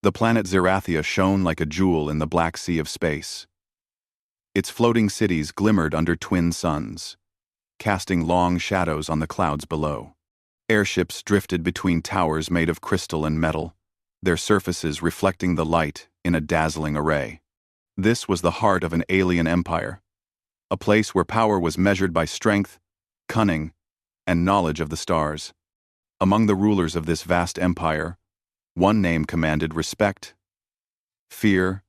The planet Zerathia shone like a jewel in the black sea of space. Its floating cities glimmered under twin suns, casting long shadows on the clouds below. Airships drifted between towers made of crystal and metal, their surfaces reflecting the light in a dazzling array. This was the heart of an alien empire, a place where power was measured by strength, cunning, and knowledge of the stars. Among the rulers of this vast empire, one name commanded respect, fear,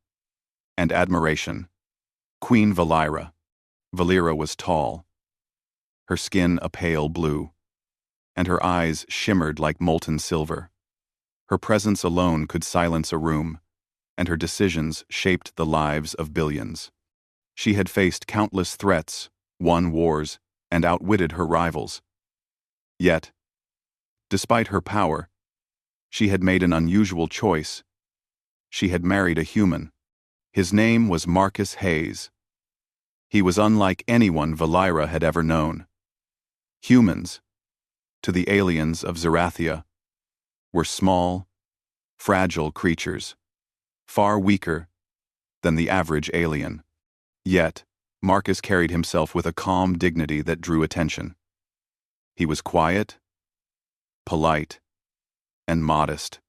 and admiration: Queen Valira. Valira was tall, her skin a pale blue, and her eyes shimmered like molten silver. Her presence alone could silence a room, and her decisions shaped the lives of billions. She had faced countless threats, won wars, and outwitted her rivals. Yet, despite her power, she had made an unusual choice. She had married a human. His name was Marcus Hayes. He was unlike anyone Valira had ever known. Humans, to the aliens of Zerathia, were small, fragile creatures, far weaker than the average alien. Yet, Marcus carried himself with a calm dignity that drew attention. He was quiet, polite, and modest,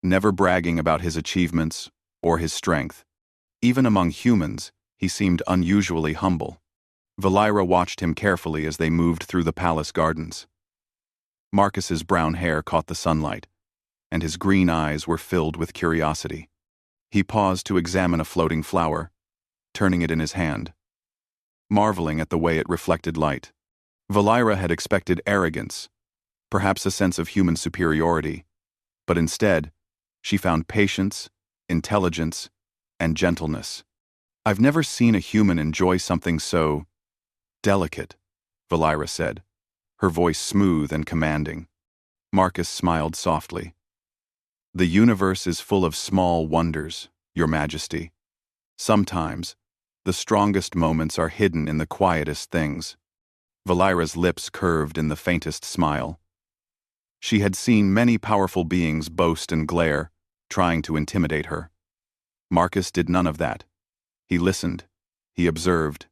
never bragging about his achievements or his strength. Even among humans, he seemed unusually humble. Valira watched him carefully as they moved through the palace gardens. Marcus's brown hair caught the sunlight, and his green eyes were filled with curiosity. He paused to examine a floating flower, turning it in his hand, marveling at the way it reflected light. Valira had expected arrogance, perhaps a sense of human superiority, but instead, she found patience, intelligence, and gentleness. "I've never seen a human enjoy something so delicate," Valira said, her voice smooth and commanding. Marcus smiled softly. "The universe is full of small wonders, Your Majesty. Sometimes, the strongest moments are hidden in the quietest things." Valira's lips curved in the faintest smile. She had seen many powerful beings boast and glare, trying to intimidate her. Marcus did none of that. He listened, he observed,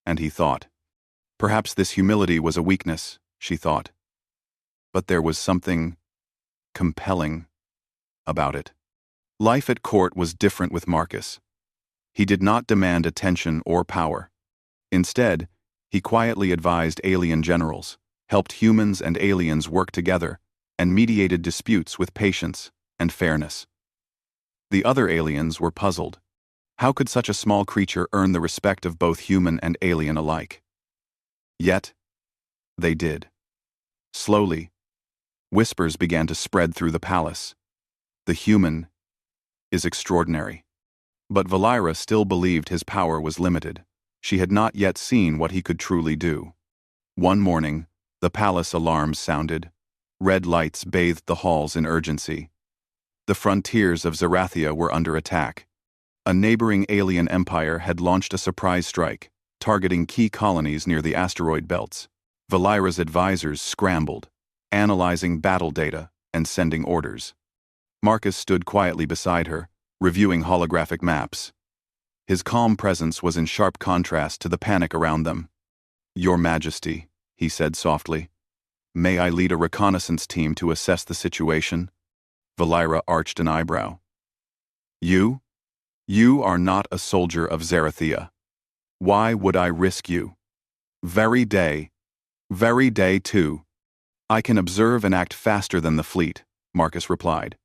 and he thought. Perhaps this humility was a weakness, she thought. But there was something compelling about it. Life at court was different with Marcus. He did not demand attention or power. Instead, he quietly advised alien generals, helped humans and aliens work together, and mediated disputes with patience and fairness. The other aliens were puzzled. How could such a small creature earn the respect of both human and alien alike? Yet, they did. Slowly, whispers began to spread through the palace. The human is extraordinary. But Valira still believed his power was limited. She had not yet seen what he could truly do. One morning, the palace alarms sounded. Red lights bathed the halls in urgency. The frontiers of Zerathia were under attack. A neighboring alien empire had launched a surprise strike, targeting key colonies near the asteroid belts. Valira's advisors scrambled, analyzing battle data and sending orders. Marcus stood quietly beside her, reviewing holographic maps. His calm presence was in sharp contrast to the panic around them. "Your Majesty," he said softly, "may I lead a reconnaissance team to assess the situation?" Valira arched an eyebrow. You? You are not a soldier of Zerathia. Why would I risk you?" Very day too. "I can observe and act faster than the fleet," Marcus replied.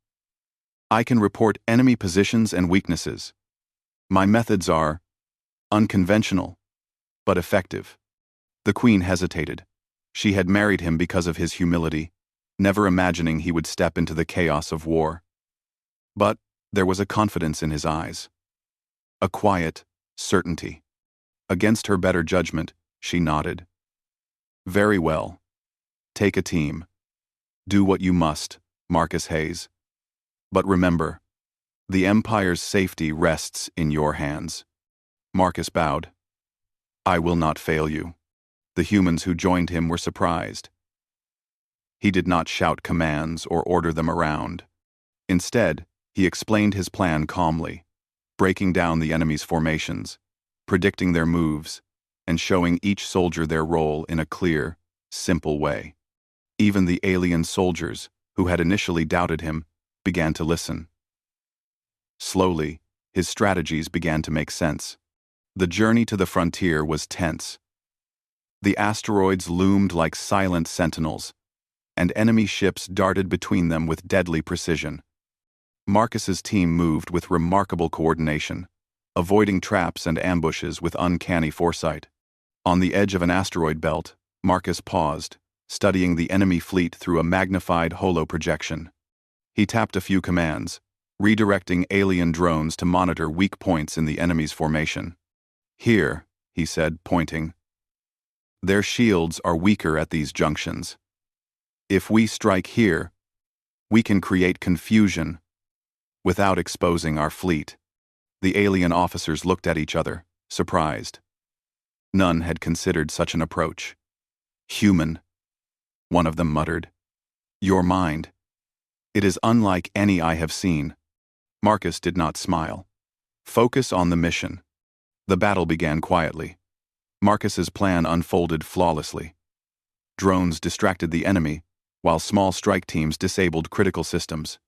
"I can report enemy positions and weaknesses. My methods are unconventional, but effective." The Queen hesitated. She had married him because of his humility, never imagining he would step into the chaos of war. But there was a confidence in his eyes, a quiet certainty. Against her better judgment, she nodded. "Very well. Take a team. Do what you must, Marcus Hayes. But remember, the Empire's safety rests in your hands." Marcus bowed. "I will not fail you." The humans who joined him were surprised. He did not shout commands or order them around. Instead, He explained his plan calmly, breaking down the enemy's formations, predicting their moves, and showing each soldier their role in a clear, simple way. Even the alien soldiers, who had initially doubted him, began to listen. Slowly, his strategies began to make sense. The journey to the frontier was tense. The asteroids loomed like silent sentinels, and enemy ships darted between them with deadly precision. Marcus's team moved with remarkable coordination, avoiding traps and ambushes with uncanny foresight. On the edge of an asteroid belt, Marcus paused, studying the enemy fleet through a magnified holo-projection. He tapped a few commands, redirecting alien drones to monitor weak points in the enemy's formation. "Here," he said, pointing. "Their shields are weaker at these junctions. If we strike here, we can create confusion without exposing our fleet." The alien officers looked at each other, surprised. None had considered such an approach. "Human," one of them muttered. "Your mind. It is unlike any I have seen." Marcus did not smile. "Focus on the mission." The battle began quietly. Marcus's plan unfolded flawlessly. Drones distracted the enemy, while small strike teams disabled critical systems.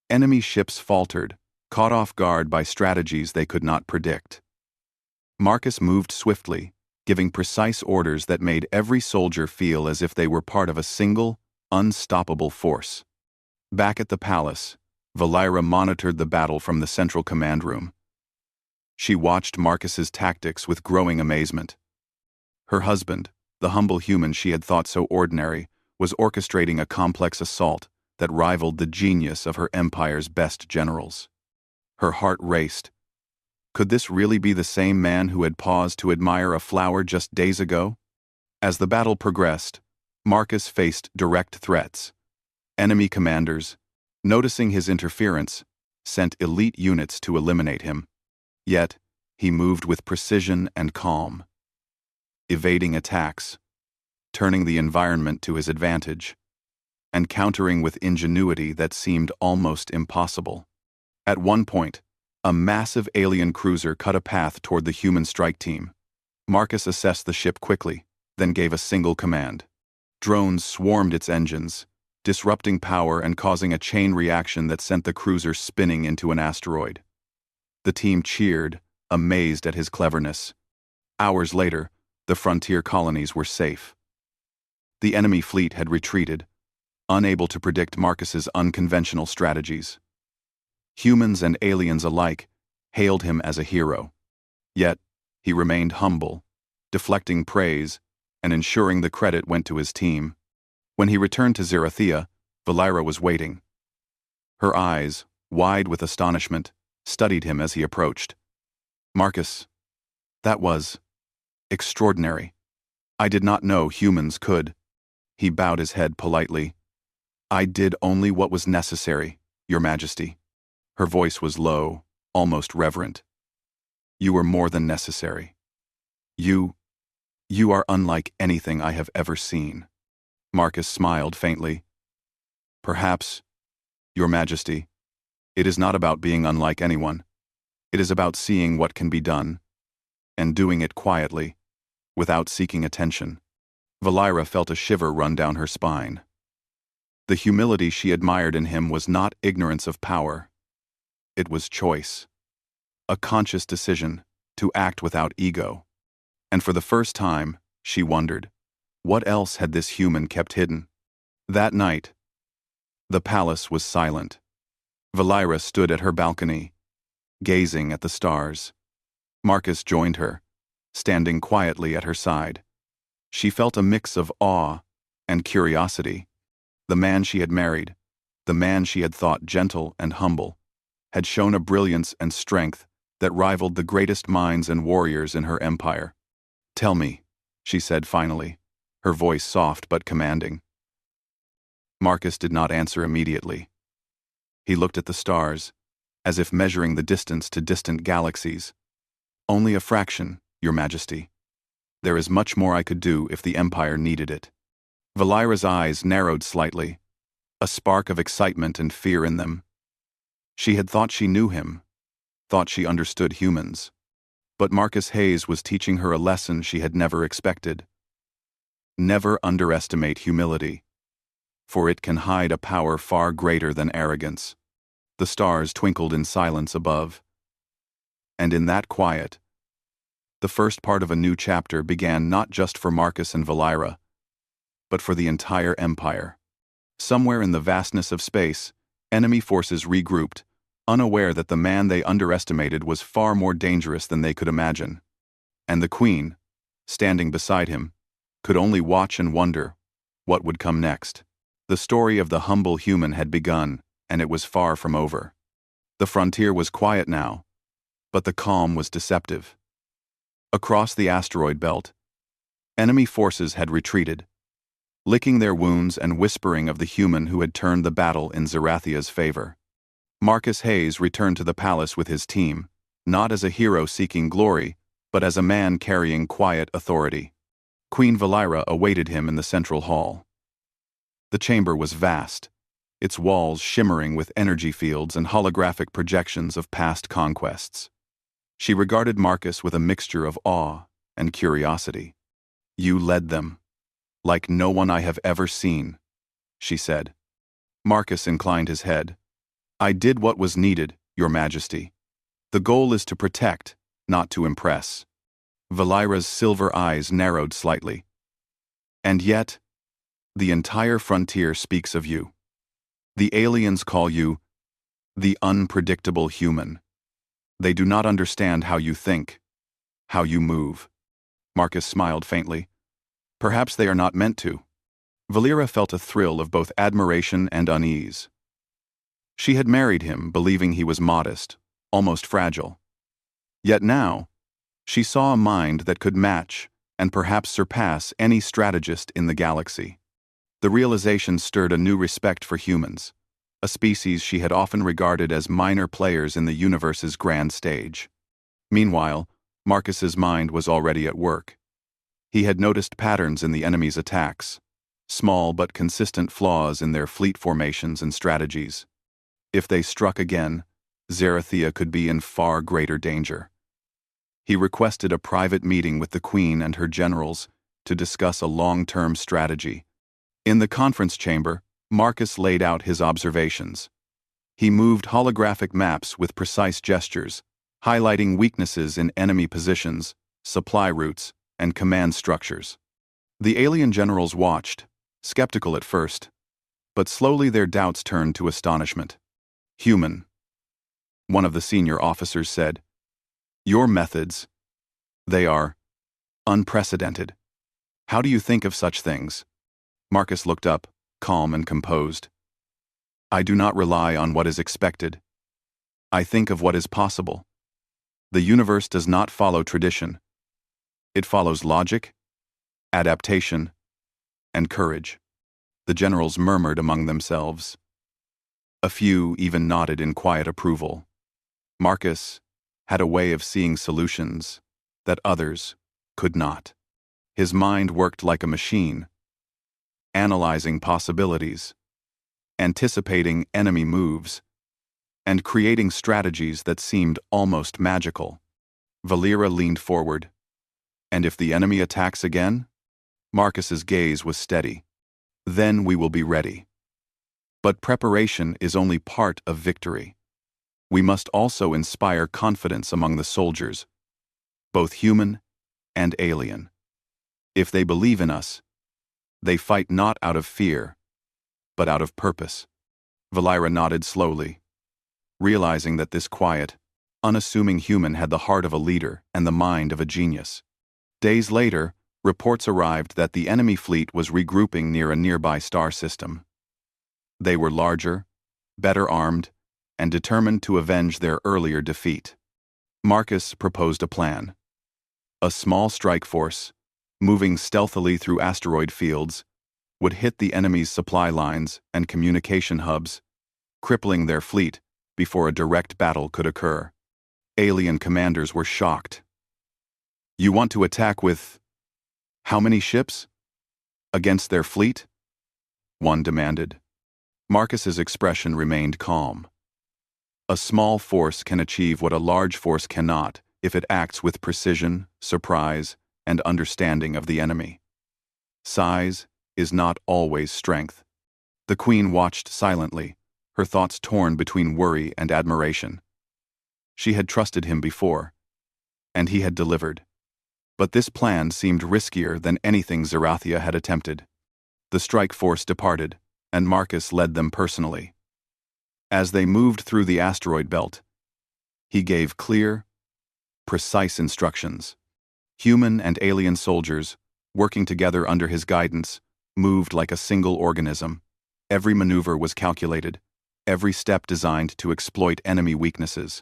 Enemy ships faltered, caught off guard by strategies they could not predict. Marcus moved swiftly, giving precise orders that made every soldier feel as if they were part of a single, unstoppable force. Back at the palace, Valira monitored the battle from the central command room. She watched Marcus's tactics with growing amazement. Her husband, the humble human she had thought so ordinary, was orchestrating a complex assault that rivaled the genius of her empire's best generals. Her heart raced. Could this really be the same man who had paused to admire a flower just days ago? As the battle progressed, Marcus faced direct threats. Enemy commanders, noticing his interference, sent elite units to eliminate him. Yet, he moved with precision and calm, evading attacks, turning the environment to his advantage, and countering with ingenuity that seemed almost impossible. At one point, a massive alien cruiser cut a path toward the human strike team. Marcus assessed the ship quickly, then gave a single command. Drones swarmed its engines, disrupting power and causing a chain reaction that sent the cruiser spinning into an asteroid. The team cheered, amazed at his cleverness. Hours later, the frontier colonies were safe. The enemy fleet had retreated, unable to predict Marcus's unconventional strategies. Humans and aliens alike hailed him as a hero. Yet, he remained humble, deflecting praise and ensuring the credit went to his team. When he returned to Zerathia, Valira was waiting. Her eyes, wide with astonishment, studied him as he approached. "Marcus, that was extraordinary. I did not know humans could." He bowed his head politely. "I did only what was necessary, Your Majesty." Her voice was low, almost reverent. "You were more than necessary. You are unlike anything I have ever seen." Marcus smiled faintly. "Perhaps, Your Majesty, it is not about being unlike anyone. It is about seeing what can be done, and doing it quietly, without seeking attention." Valira felt a shiver run down her spine. The humility she admired in him was not ignorance of power. It was choice. A conscious decision to act without ego. And for the first time, she wondered, what else had this human kept hidden? That night, the palace was silent. Valira stood at her balcony, gazing at the stars. Marcus joined her, standing quietly at her side. She felt a mix of awe and curiosity. The man she had married, the man she had thought gentle and humble, had shown a brilliance and strength that rivaled the greatest minds and warriors in her empire. "Tell me," she said finally, her voice soft but commanding. Marcus did not answer immediately. He looked at the stars, as if measuring the distance to distant galaxies. "Only a fraction, Your Majesty. There is much more I could do if the Empire needed it." Valira's eyes narrowed slightly, a spark of excitement and fear in them. She had thought she knew him, thought she understood humans. But Marcus Hayes was teaching her a lesson she had never expected. Never underestimate humility, for it can hide a power far greater than arrogance. The stars twinkled in silence above. And in that quiet, the first part of a new chapter began not just for Marcus and Valira, but for the entire Empire. Somewhere in the vastness of space, enemy forces regrouped, unaware that the man they underestimated was far more dangerous than they could imagine. And the Queen, standing beside him, could only watch and wonder what would come next. The story of the humble human had begun, and it was far from over. The frontier was quiet now, but the calm was deceptive. Across the asteroid belt, enemy forces had retreated, licking their wounds and whispering of the human who had turned the battle in Zerathia's favor. Marcus Hayes returned to the palace with his team, not as a hero seeking glory, but as a man carrying quiet authority. Queen Valira awaited him in the central hall. The chamber was vast, its walls shimmering with energy fields and holographic projections of past conquests. She regarded Marcus with a mixture of awe and curiosity. "You led them, like no one I have ever seen," she said. Marcus inclined his head. "I did what was needed, Your Majesty. The goal is to protect, not to impress." Valira's silver eyes narrowed slightly. "And yet, the entire frontier speaks of you. The aliens call you the unpredictable human. They do not understand how you think, how you move." Marcus smiled faintly. "Perhaps they are not meant to." Valira felt a thrill of both admiration and unease. She had married him believing he was modest, almost fragile. Yet now, she saw a mind that could match and perhaps surpass any strategist in the galaxy. The realization stirred a new respect for humans, a species she had often regarded as minor players in the universe's grand stage. Meanwhile, Marcus's mind was already at work. He had noticed patterns in the enemy's attacks, small but consistent flaws in their fleet formations and strategies. If they struck again, Zerathia could be in far greater danger. He requested a private meeting with the Queen and her generals to discuss a long-term strategy. In the conference chamber, Marcus laid out his observations. He moved holographic maps with precise gestures, highlighting weaknesses in enemy positions, supply routes, and command structures. The alien generals watched, skeptical at first, but slowly their doubts turned to astonishment. "Human," one of the senior officers said, "your methods, they are unprecedented. How do you think of such things?" Marcus looked up, calm and composed. "I do not rely on what is expected. I think of what is possible. The universe does not follow tradition. It follows logic, adaptation, and courage." The generals murmured among themselves. A few even nodded in quiet approval. Marcus had a way of seeing solutions that others could not. His mind worked like a machine, analyzing possibilities, anticipating enemy moves, and creating strategies that seemed almost magical. Valira leaned forward. "And if the enemy attacks again?" Marcus's gaze was steady. "Then we will be ready. But preparation is only part of victory. We must also inspire confidence among the soldiers, both human and alien. If they believe in us, they fight not out of fear, but out of purpose." Valira nodded slowly, realizing that this quiet, unassuming human had the heart of a leader and the mind of a genius. Days later, reports arrived that the enemy fleet was regrouping near a nearby star system. They were larger, better armed, and determined to avenge their earlier defeat. Marcus proposed a plan. A small strike force, moving stealthily through asteroid fields, would hit the enemy's supply lines and communication hubs, crippling their fleet before a direct battle could occur. Alien commanders were shocked. "You want to attack with how many ships? Against their fleet?" one demanded. Marcus's expression remained calm. A small force can achieve what a large force cannot if it acts with precision, surprise, and understanding of the enemy. Size is not always strength. The Queen watched silently, her thoughts torn between worry and admiration. She had trusted him before, and he had delivered. But this plan seemed riskier than anything Zerathia had attempted. The strike force departed, and Marcus led them personally. As they moved through the asteroid belt, he gave clear, precise instructions. Human and alien soldiers, working together under his guidance, moved like a single organism. Every maneuver was calculated, every step designed to exploit enemy weaknesses.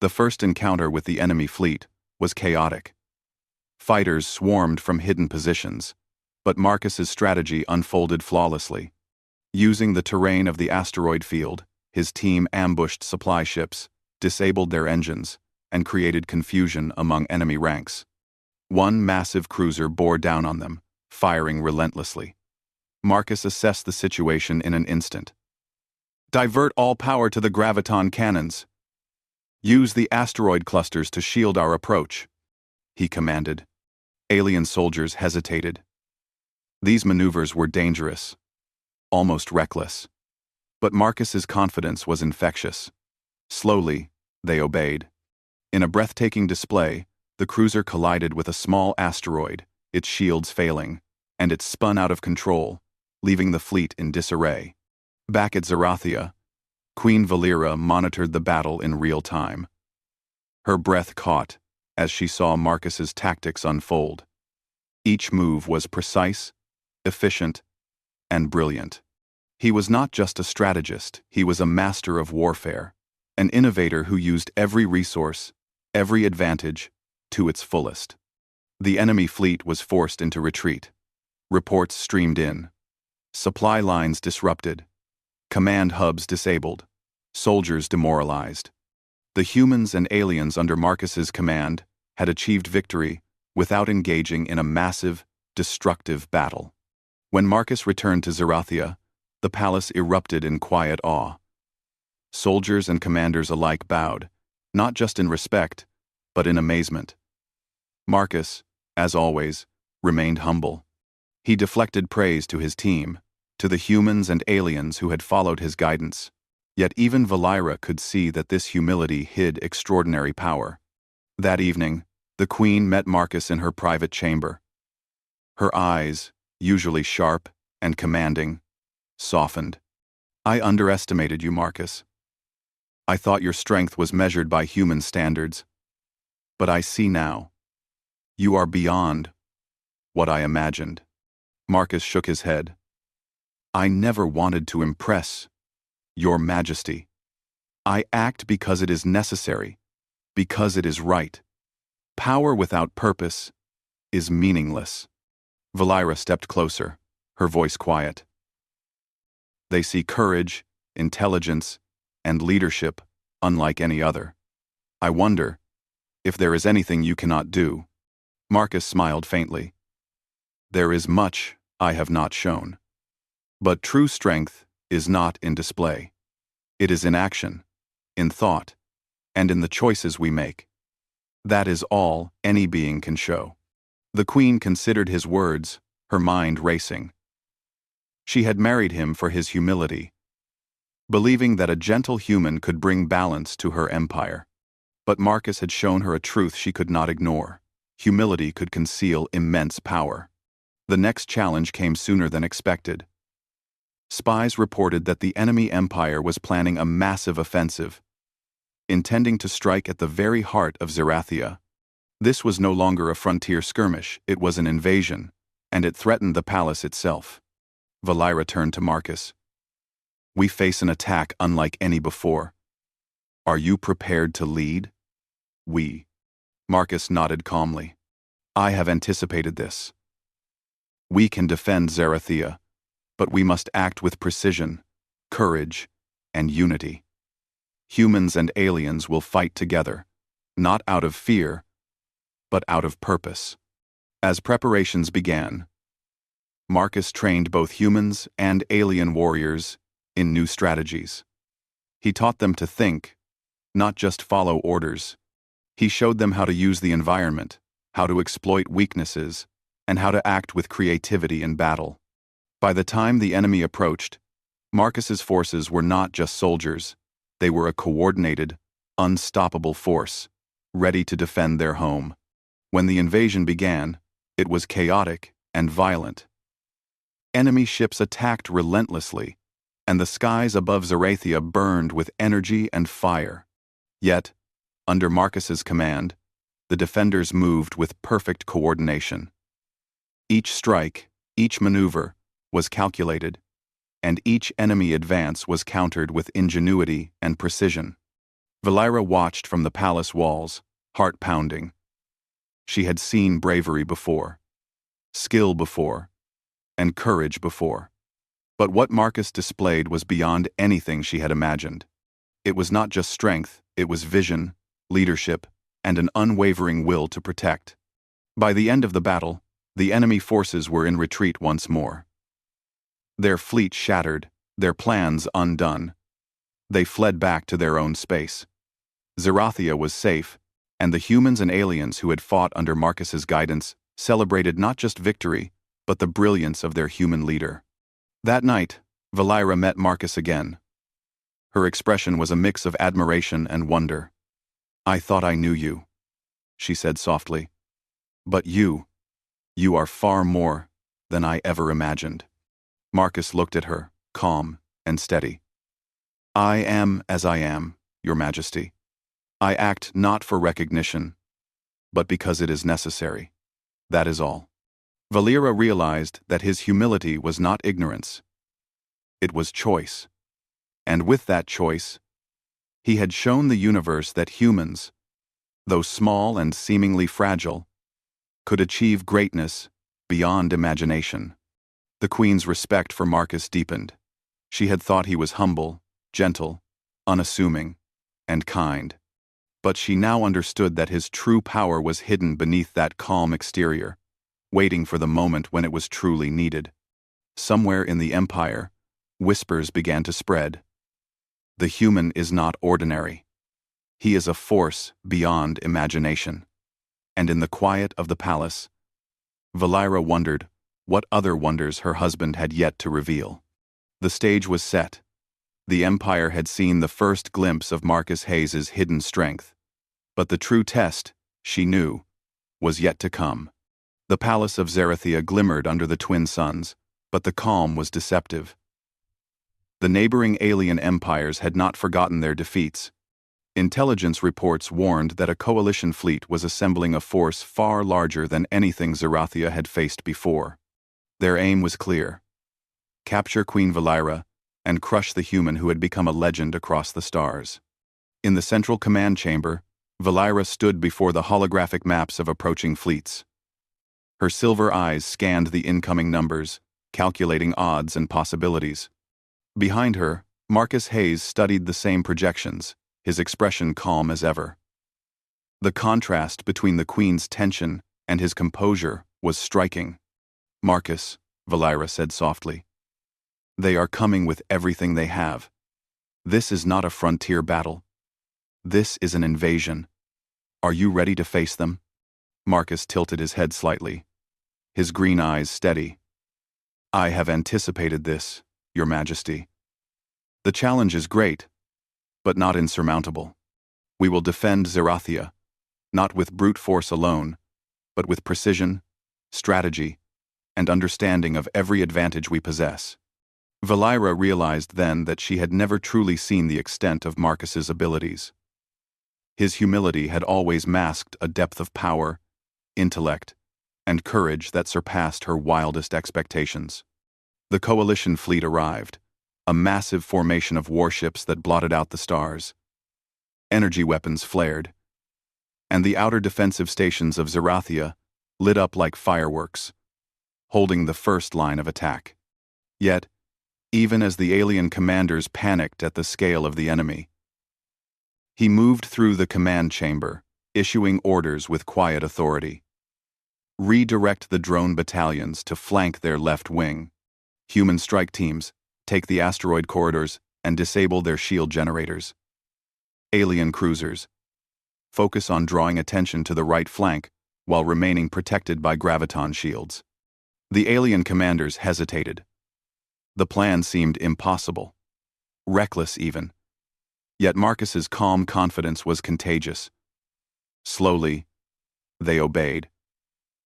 The first encounter with the enemy fleet was chaotic. Fighters swarmed from hidden positions, but Marcus's strategy unfolded flawlessly. Using the terrain of the asteroid field, his team ambushed supply ships, disabled their engines, and created confusion among enemy ranks. One massive cruiser bore down on them, firing relentlessly. Marcus assessed the situation in an instant. "Divert all power to the graviton cannons. Use the asteroid clusters to shield our approach," he commanded. Alien soldiers hesitated. These maneuvers were dangerous, almost reckless. But Marcus's confidence was infectious. Slowly, they obeyed. In a breathtaking display, the cruiser collided with a small asteroid, its shields failing, and it spun out of control, leaving the fleet in disarray. Back at Zerathia, Queen Valera monitored the battle in real time. Her breath caught as she saw Marcus's tactics unfold. Each move was precise, efficient, and brilliant. He was not just a strategist, he was a master of warfare, an innovator who used every resource, every advantage, to its fullest. The enemy fleet was forced into retreat. Reports streamed in. Supply lines disrupted. Command hubs disabled. Soldiers demoralized. The humans and aliens under Marcus's command had achieved victory without engaging in a massive, destructive battle. When Marcus returned to Zerathia, the palace erupted in quiet awe. Soldiers and commanders alike bowed, not just in respect, but in amazement. Marcus, as always, remained humble. He deflected praise to his team, to the humans and aliens who had followed his guidance. Yet even Valera could see that this humility hid extraordinary power. That evening, the Queen met Marcus in her private chamber. Her eyes, usually sharp and commanding, softened. "I underestimated you, Marcus. I thought your strength was measured by human standards. But I see now. You are beyond what I imagined." Marcus shook his head. "I never wanted to impress Your Majesty. I act because it is necessary, because it is right. Power without purpose is meaningless." Valera stepped closer, her voice quiet. "They see courage, intelligence, and leadership unlike any other. I wonder if there is anything you cannot do." Marcus smiled faintly. "There is much I have not shown. But true strength is not in display. It is in action, in thought, and in the choices we make. That is all any being can show." The Queen considered his words, her mind racing. She had married him for his humility, believing that a gentle human could bring balance to her empire. But Marcus had shown her a truth she could not ignore. Humility could conceal immense power. The next challenge came sooner than expected. Spies reported that the enemy empire was planning a massive offensive, intending to strike at the very heart of Zerathia. This was no longer a frontier skirmish, it was an invasion, and it threatened the palace itself. Valera turned to Marcus. "We face an attack unlike any before. Are you prepared to lead?" "We." Marcus nodded calmly. "I have anticipated this. We can defend Zerathia, but we must act with precision, courage, and unity. Humans and aliens will fight together, not out of fear, but out of purpose." As preparations began, Marcus trained both humans and alien warriors in new strategies. He taught them to think, not just follow orders. He showed them how to use the environment, how to exploit weaknesses, and how to act with creativity in battle. By the time the enemy approached, Marcus's forces were not just soldiers, they were a coordinated, unstoppable force, ready to defend their home. When the invasion began, it was chaotic and violent. Enemy ships attacked relentlessly, and the skies above Zerathia burned with energy and fire. Yet, under Marcus's command, the defenders moved with perfect coordination. Each strike, each maneuver, was calculated, and each enemy advance was countered with ingenuity and precision. Valira watched from the palace walls, heart pounding. She had seen bravery before, skill before, and courage before. But what Marcus displayed was beyond anything she had imagined. It was not just strength, it was vision, leadership, and an unwavering will to protect. By the end of the battle, the enemy forces were in retreat once more. Their fleet shattered, their plans undone. They fled back to their own space. Zerathia was safe, and the humans and aliens who had fought under Marcus's guidance celebrated not just victory, but the brilliance of their human leader. That night, Valira met Marcus again. Her expression was a mix of admiration and wonder. "I thought I knew you," she said softly. "But you are far more than I ever imagined." Marcus looked at her, calm and steady. "I am as I am, Your Majesty. I act not for recognition, but because it is necessary. That is all." Valira realized that his humility was not ignorance. It was choice. And with that choice, he had shown the universe that humans, though small and seemingly fragile, could achieve greatness beyond imagination. The Queen's respect for Marcus deepened. She had thought he was humble, gentle, unassuming, and kind. But she now understood that his true power was hidden beneath that calm exterior, waiting for the moment when it was truly needed. Somewhere in the Empire, whispers began to spread. The human is not ordinary. He is a force beyond imagination. And in the quiet of the palace, Valira wondered what other wonders her husband had yet to reveal. The stage was set. The Empire had seen the first glimpse of Marcus Hayes's hidden strength. But the true test, she knew, was yet to come. The palace of Zerathia glimmered under the twin suns, but the calm was deceptive. The neighboring alien empires had not forgotten their defeats. Intelligence reports warned that a coalition fleet was assembling a force far larger than anything Zerathia had faced before. Their aim was clear: capture Queen Valira and crush the human who had become a legend across the stars. In the central command chamber, Valira stood before the holographic maps of approaching fleets. Her silver eyes scanned the incoming numbers, calculating odds and possibilities. Behind her, Marcus Hayes studied the same projections, his expression calm as ever. The contrast between the Queen's tension and his composure was striking. "Marcus," Valira said softly, "they are coming with everything they have. This is not a frontier battle. This is an invasion. Are you ready to face them?" Marcus tilted his head slightly, his green eyes steady. "I have anticipated this, Your Majesty. The challenge is great, but not insurmountable. We will defend Zerathia, not with brute force alone, but with precision, strategy, and understanding of every advantage we possess." Valira realized then that she had never truly seen the extent of Marcus's abilities. His humility had always masked a depth of power, intellect, and courage that surpassed her wildest expectations. The coalition fleet arrived, a massive formation of warships that blotted out the stars. Energy weapons flared, and the outer defensive stations of Zerathia lit up like fireworks, holding the first line of attack. Yet, even as the alien commanders panicked at the scale of the enemy, he moved through the command chamber, issuing orders with quiet authority. Redirect the drone battalions to flank their left wing. Human strike teams, take the asteroid corridors and disable their shield generators. Alien cruisers. Focus on drawing attention to the right flank while remaining protected by graviton shields. The alien commanders hesitated. The plan seemed impossible. Reckless even. Yet Marcus's calm confidence was contagious. Slowly, they obeyed,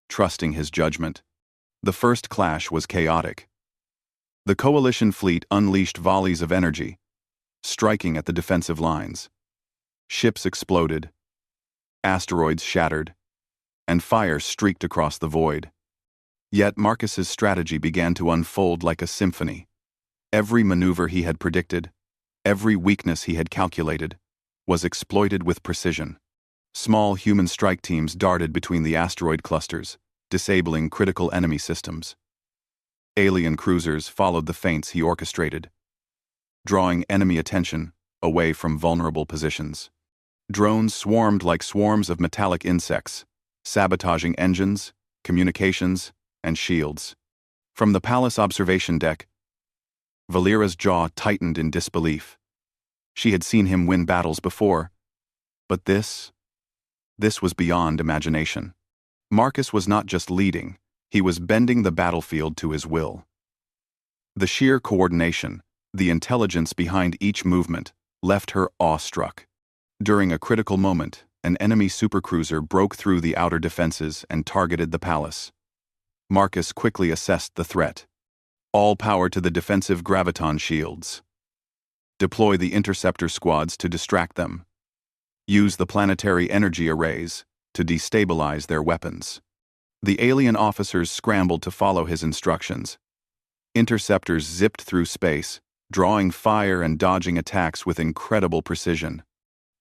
trusting his judgment. The first clash was chaotic. The coalition fleet unleashed volleys of energy, striking at the defensive lines. Ships exploded, asteroids shattered, and fire streaked across the void. Yet Marcus's strategy began to unfold like a symphony. Every maneuver he had predicted, every weakness he had calculated, was exploited with precision. Small human strike teams darted between the asteroid clusters, disabling critical enemy systems. Alien cruisers followed the feints he orchestrated, drawing enemy attention away from vulnerable positions. Drones swarmed like swarms of metallic insects, sabotaging engines, communications, and shields. From the palace observation deck, Valera's jaw tightened in disbelief. She had seen him win battles before, but this was beyond imagination. Marcus was not just leading, he was bending the battlefield to his will. The sheer coordination, the intelligence behind each movement, left her awestruck. During a critical moment, an enemy supercruiser broke through the outer defenses and targeted the palace. Marcus quickly assessed the threat. All power to the defensive graviton shields. Deploy the interceptor squads to distract them. Use the planetary energy arrays to destabilize their weapons. The alien officers scrambled to follow his instructions. Interceptors zipped through space, drawing fire and dodging attacks with incredible precision.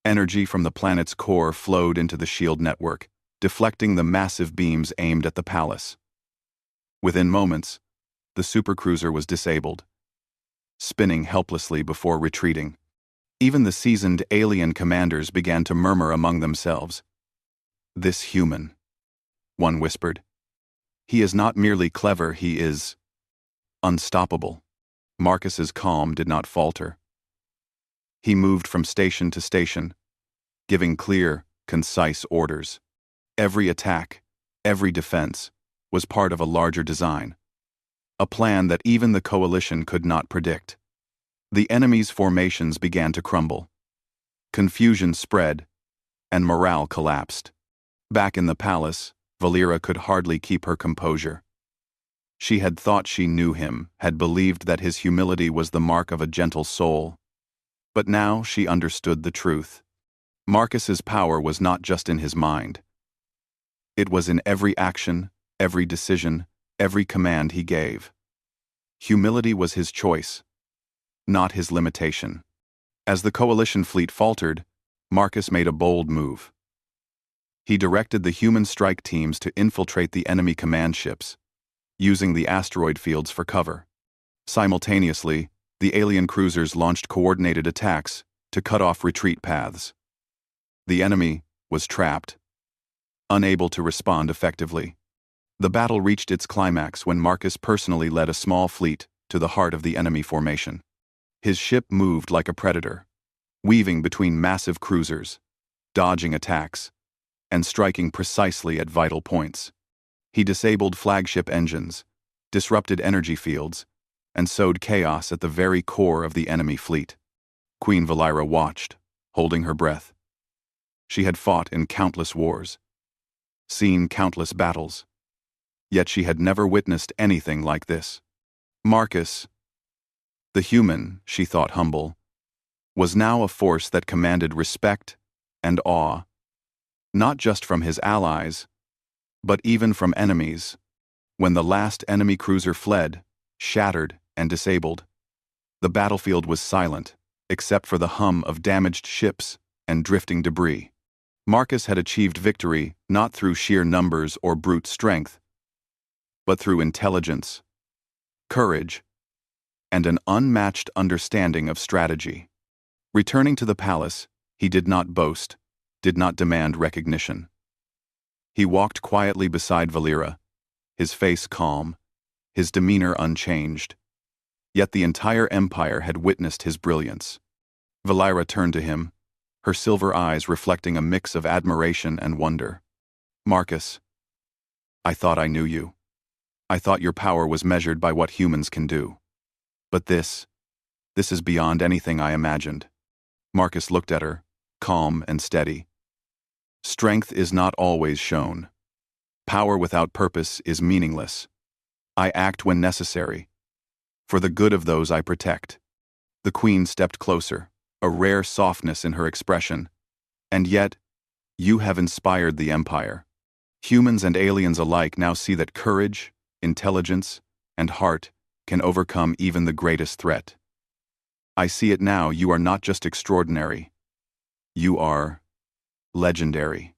Energy from the planet's core flowed into the shield network, deflecting the massive beams aimed at the palace. Within moments, the supercruiser was disabled, spinning helplessly before retreating. Even the seasoned alien commanders began to murmur among themselves. "This human," one whispered. "He is not merely clever, he is unstoppable." Marcus's calm did not falter. He moved from station to station, giving clear, concise orders. Every attack, every defense, was part of a larger design. A plan that even the coalition could not predict. The enemy's formations began to crumble. Confusion spread, and morale collapsed. Back in the palace, Valera could hardly keep her composure. She had thought she knew him, had believed that his humility was the mark of a gentle soul. But now she understood the truth. Marcus's power was not just in his mind. It was in every action, every decision, every command he gave. Humility was his choice, not his limitation. As the coalition fleet faltered, Marcus made a bold move. He directed the human strike teams to infiltrate the enemy command ships, using the asteroid fields for cover. Simultaneously, the alien cruisers launched coordinated attacks to cut off retreat paths. The enemy was trapped, unable to respond effectively. The battle reached its climax when Marcus personally led a small fleet to the heart of the enemy formation. His ship moved like a predator, weaving between massive cruisers, dodging attacks, and striking precisely at vital points. He disabled flagship engines, disrupted energy fields, and sowed chaos at the very core of the enemy fleet. Queen Valera watched, holding her breath. She had fought in countless wars, seen countless battles, yet she had never witnessed anything like this. Marcus, the human, she thought humble, was now a force that commanded respect and awe, not just from his allies, but even from enemies. When the last enemy cruiser fled, shattered and disabled, the battlefield was silent, except for the hum of damaged ships and drifting debris. Marcus had achieved victory not through sheer numbers or brute strength, but through intelligence, courage, and an unmatched understanding of strategy. Returning to the palace, he did not boast, did not demand recognition. He walked quietly beside Valera, his face calm, his demeanor unchanged. Yet the entire empire had witnessed his brilliance. Valera turned to him, her silver eyes reflecting a mix of admiration and wonder. "Marcus, I thought I knew you. I thought your power was measured by what humans can do. But this is beyond anything I imagined." Marcus looked at her, calm and steady. "Strength is not always shown. Power without purpose is meaningless. I act when necessary, for the good of those I protect." The queen stepped closer, a rare softness in her expression. "And yet, you have inspired the Empire. Humans and aliens alike now see that courage, intelligence, and heart can overcome even the greatest threat. I see it now. You are not just extraordinary. You are legendary."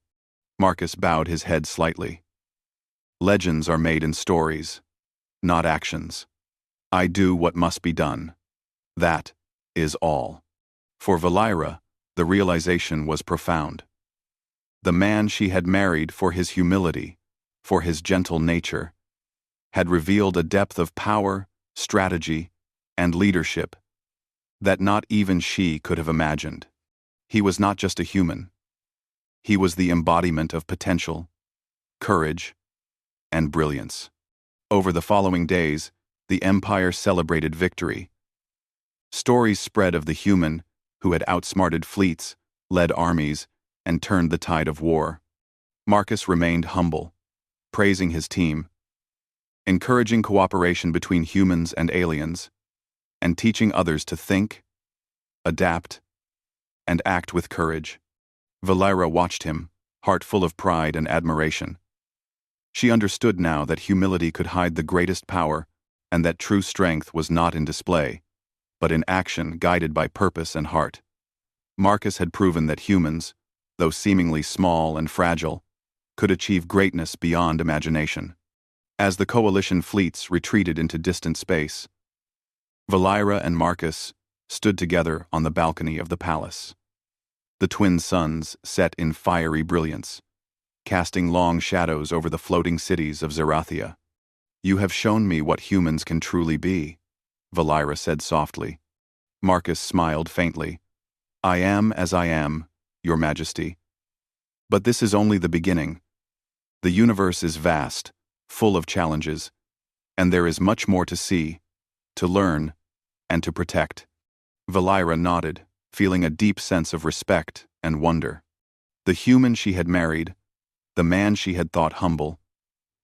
Marcus bowed his head slightly. "Legends are made in stories, not actions. I do what must be done. That is all." For Valira, the realization was profound. The man she had married for his humility, for his gentle nature, had revealed a depth of power, strategy, and leadership that not even she could have imagined. He was not just a human. He was the embodiment of potential, courage, and brilliance. Over the following days, the Empire celebrated victory. Stories spread of the human who had outsmarted fleets, led armies, and turned the tide of war. Marcus remained humble, praising his team, encouraging cooperation between humans and aliens, and teaching others to think, adapt, and act with courage. Valira watched him, heart full of pride and admiration. She understood now that humility could hide the greatest power, and that true strength was not in display, but in action guided by purpose and heart. Marcus had proven that humans, though seemingly small and fragile, could achieve greatness beyond imagination. As the coalition fleets retreated into distant space, Valira and Marcus stood together on the balcony of the palace. The twin suns set in fiery brilliance, casting long shadows over the floating cities of Zerathia. "You have shown me what humans can truly be," Valira said softly. Marcus smiled faintly. "I am as I am, Your Majesty. But this is only the beginning. The universe is vast, full of challenges, and there is much more to see, to learn, and to protect." Valira nodded, feeling a deep sense of respect and wonder. The human she had married, the man she had thought humble,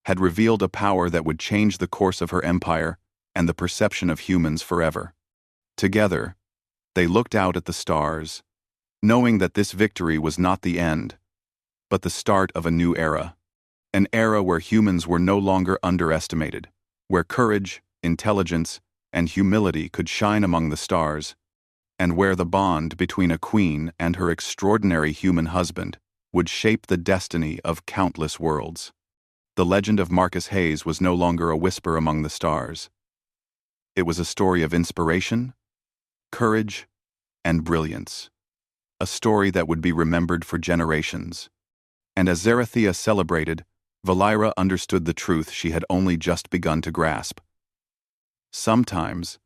had revealed a power that would change the course of her empire and the perception of humans forever. Together, they looked out at the stars, knowing that this victory was not the end, but the start of a new era. An era where humans were no longer underestimated, where courage, intelligence, and humility could shine among the stars, and where the bond between a queen and her extraordinary human husband would shape the destiny of countless worlds. The legend of Marcus Hayes was no longer a whisper among the stars. It was a story of inspiration, courage, and brilliance. A story that would be remembered for generations. And as Zerathia celebrated, Valira understood the truth she had only just begun to grasp. Sometimes,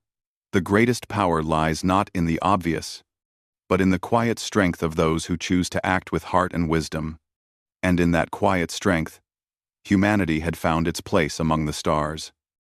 the greatest power lies not in the obvious, but in the quiet strength of those who choose to act with heart and wisdom. And in that quiet strength, humanity had found its place among the stars.